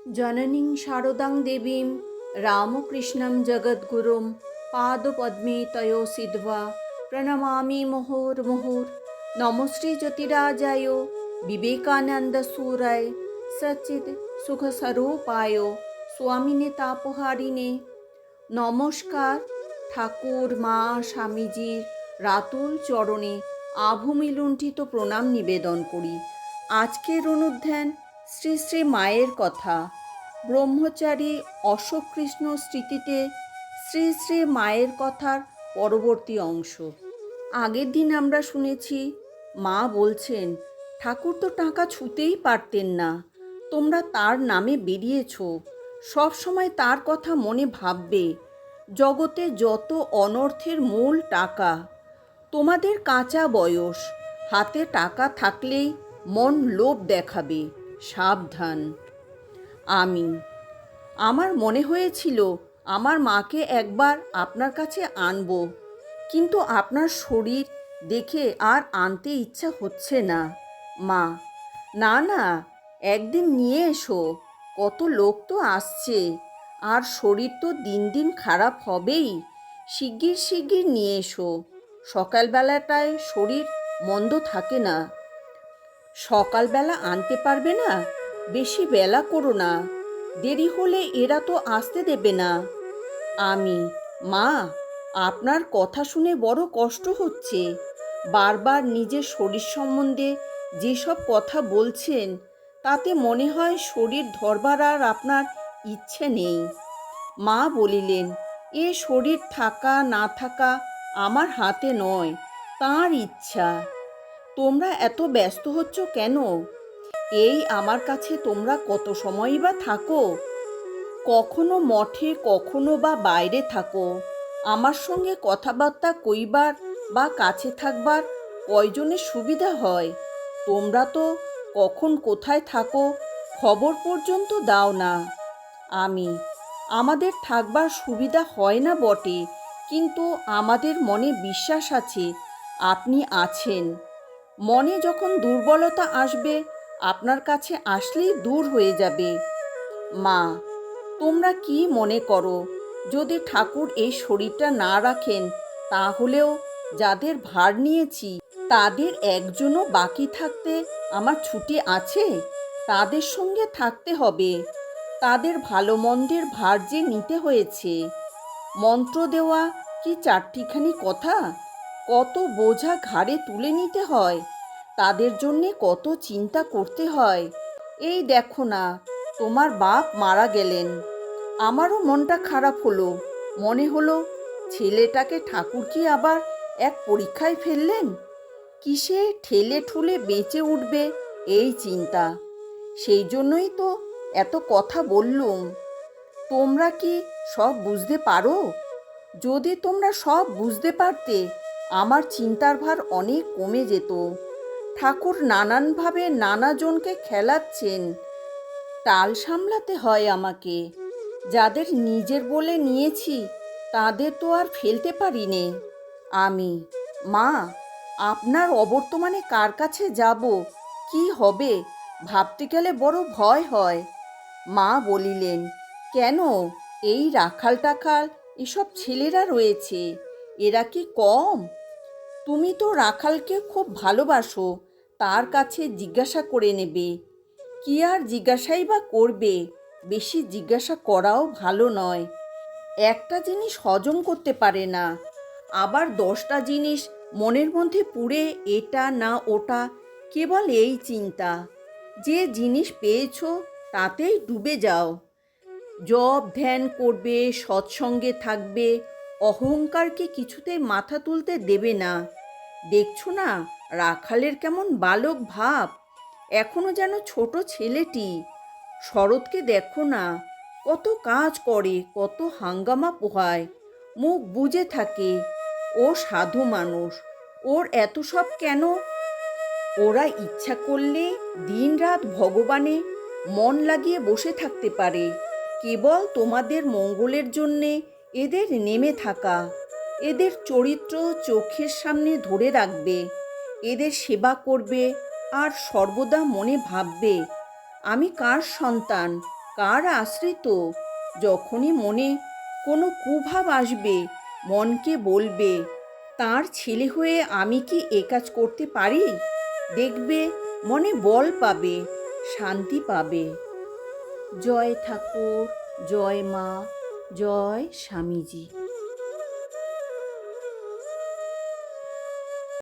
जननीं शारदां देवीं रामकृष्णं जगद्गुरुं पादपद्मे तयोसिद्ध्वा प्रणमामि मुहुर्मुहुः। नमोश्री ज्योतिराजाय विवेकानन्दसूराय सच्चित् सुखस्वरूपाय स्वामिने तापहारिणे। নমস্কার। ঠাকুর মা স্বামীজির রাতুল চরণে আভূমি লুণ্ঠিত প্রণাম নিবেদন করি। আজকের অনুধ্যান শ্রী শ্রী মায়ের কথা। ব্রহ্মচারী অশোক কৃষ্ণ স্মৃতিতে শ্রী শ্রী মায়ের কথার পরবর্তী অংশ। আগের দিন আমরা শুনেছি মা বলছেন, ঠাকুর তো টাকা ছুঁতেই পারতেন না, তোমরা তার নামে বেরিয়েছ, সব সময় তার কথা মনে ভাববে। জগতে যত অনর্থের মূল টাকা। তোমাদের কাঁচা বয়স, হাতে টাকা থাকলেই মন লোভ দেখাবে, সাবধান। আমার মনে হয়েছিল আমার মাকে একবার আপনার কাছে আনব, কিন্তু আপনার শরীর দেখে আর আনতে ইচ্ছা হচ্ছে না। মা: না না, একদিন নিয়ে এসো, কত লোক তো আসছে, আর শরীর তো দিন দিন খারাপ হবেই। শিগগির শিগগির নিয়ে এসো, সকালবেলাটায় শরীর মন্দ থাকে না। সকালবেলা আনতে পারবে না? বেশি বেলা করো না, দেরি হলে এরা তো আসতে দেবে না। মা, আপনার কথা শুনে বড় কষ্ট হচ্ছে। বারবার নিজের শরীর সম্বন্ধে যেসব কথা বলছেন, তাতে মনে হয় শরীর ধরবার আর আপনার ইচ্ছে নেই। মা বলিলেন, এ শরীর থাকা না থাকা আমার হাতে নয়, তাঁর ইচ্ছা। তোমরা এত ব্যস্ত হচ্ছ কেন? এই আমার কাছে তোমরা কত সময়ই বা থাকো? কখনো মঠে, কখনো বা বাইরে থাকো। আমার সঙ্গে কথাবার্তা কইবার বা কাছে থাকবার কয়জনের সুবিধা হয়? তোমরা তো কখন কোথায় থাকো খবর পর্যন্ত দাও না। আমাদের থাকবার সুবিধা হয় না বটে, কিন্তু আমাদের মনে বিশ্বাস আছে আপনি আছেন। মনে যখন দুর্বলতা আসবে, আপনার কাছে আসলেই দূর হয়ে যাবে। মা: তোমরা কি মনে করো, যদি ঠাকুর এই শরীরটা না রাখেন, তাহলেও যাদের ভার নিয়েছি তাদের একজনও বাকি থাকতে আমার ছুটি আছে? তাদের সঙ্গে থাকতে হবে। তাদের ভালো মন্দের ভার যে নিতে হয়েছে। মন্ত্র দেওয়া কি চারটিখানি কথা? কত বোঝা ঘাড়ে তুলে নিতে হয়, তাদের জন্যে কত চিন্তা করতে হয়। এই দেখো না, তোমার বাপ মারা গেলেন। আমারও মনটা খারাপ হলো। মনে হলো ছেলেটাকে ঠাকুর কি আবার এক পরীক্ষায় ফেললেন? কিসে ঠেলে ঠুলে বেঁচে উঠবে এই চিন্তা। সেই জন্যই তো এত কথা বললুম। তোমরা কি সব বুঝতে পারো? যদি তোমরা সব বুঝতে পারতে, আমার চিন্তার ভার অনেক কমে যেত। ঠাকুর নানানভাবে নানাজনকে খেলাচ্ছেন, তাল সামলাতে হয় আমাকে। যাদের নিজের বলে নিয়েছি, তাদের তো আর ফেলতে পারি নে। মা, আপনার অবর্তমানে কার কাছে যাব, কি হবে, ভাবতে গেলে বড় ভয় হয়। মা বলিলেন, কেন? এই রাখাল টাখাল এসব ছেলেরা রয়েছে, এরা কি কম? তুমি তো রাখালকে খুব ভালোবাসো, তার কাছে জিজ্ঞাসা করে নেবে। কি আর জিজ্ঞাসাই বা করবে? বেশি জিজ্ঞাসা করাও ভালো নয়। একটা জিনিস হজম করতে পারে না, আবার 10টা জিনিস মনের মধ্যে পুড়ে, এটা না ওটা, কেবল এই চিন্তা। যে জিনিস পেয়েছো তাতেই ডুবে যাও। জপ ধ্যান করবে, সৎসঙ্গে থাকবে, অহংকারকে কিছুতেই মাথা তুলতে দেবে না। দেখছো না রাখালের কেমন বালক ভাব, এখনো যেন ছোট ছেলেটি। শরৎকে দেখো না, কত কাজ করে, কত হাঙ্গামা পোহায়, মুখ বুজে থাকে। ও সাধু মানুষ, ওর এত সব কেন? ওরা ইচ্ছা করলে দিনরাত ভগবানে মন লাগিয়ে বসে থাকতে পারে। কেবল তোমাদের মঙ্গলের জন্যে এদের নেমে থাকা। এদের চরিত্র চোখের সামনে ধরে রাখবে, এদের সেবা করবে, আর সর্বদা মনে ভাববে, আমি কার সন্তান, কার আশ্রিত? যখনই মনে কোনো কুভাব আসবে, মনকে বলবে, তার ছেলে হয়ে আমি কি এ কাজ করতে পারি? দেখবে মনে বল পাবে, শান্তি পাবে। জয় ঠাকুর, জয় মা, জয় স্বামীজি।